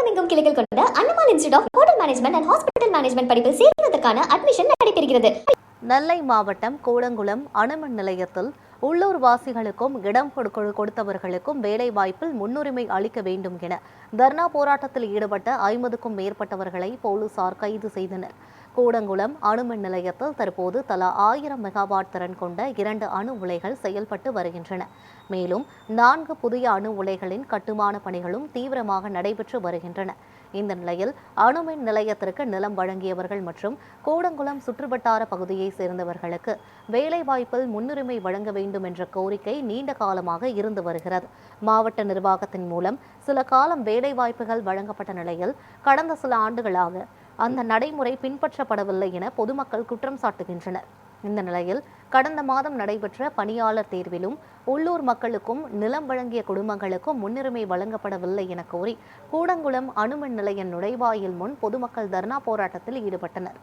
தமிழகமெங்கும் கிளைகள் கொண்ட அண்ணமால் institute of hotel management and hospital management படிப்பில் சேர்வதற்கான அட்மிஷன் நடைபெறுகிறது. நெல்லை மாவட்டம் கூடங்குளம் அணுமின் நிலையத்தில் உள்ளூர் வாசிகளுக்கும் இடம் கொடுத்தவர்களுக்கும் வேலை வாய்ப்பில் முன்னுரிமை அளிக்க வேண்டும் என தர்ணா போராட்டத்தில் ஈடுபட்ட 50க்கும் மேற்பட்டவர்களை போலீசார் கைது செய்தனர். கூடங்குளம் அணுமின் நிலையத்தில் தற்போது தலா 1000 மெகாவாட் திறன் கொண்ட 2 அணு உலைகள் செயல்பட்டு வருகின்றன. மேலும் 4 புதிய அணு உலைகளின் கட்டுமான பணிகளும் தீவிரமாக நடைபெற்று வருகின்றன. இந்த நிலையில் அணுமின் நிலையத்திற்கு நிலம் வழங்கியவர்கள் மற்றும் கூடங்குளம் சுற்றுவட்டார பகுதியை சேர்ந்தவர்களுக்கு வேலைவாய்ப்பில் முன்னுரிமை வழங்க வேண்டும் என்ற கோரிக்கை நீண்ட காலமாக இருந்து வருகிறது. மாவட்ட நிர்வாகத்தின் மூலம் சில காலம் வேலைவாய்ப்புகள் வழங்கப்பட்ட நிலையில் கடந்த சில ஆண்டுகளாக அந்த நடைமுறை பின்பற்றப்படவில்லை என பொதுமக்கள் குற்றம் சாட்டுகின்றனர். இந்த நிலையில் கடந்த மாதம் நடைபெற்ற பணியாளர் தேர்விலும் உள்ளூர் மக்களுக்கும் நிலம் வழங்கிய குடும்பங்களுக்கும் முன்னுரிமை வழங்கப்படவில்லை என கோரி கூடங்குளம் அணுமின் நிலைய நுழைவாயில் முன் பொதுமக்கள் தர்ணா போராட்டத்தில் ஈடுபட்டனர்.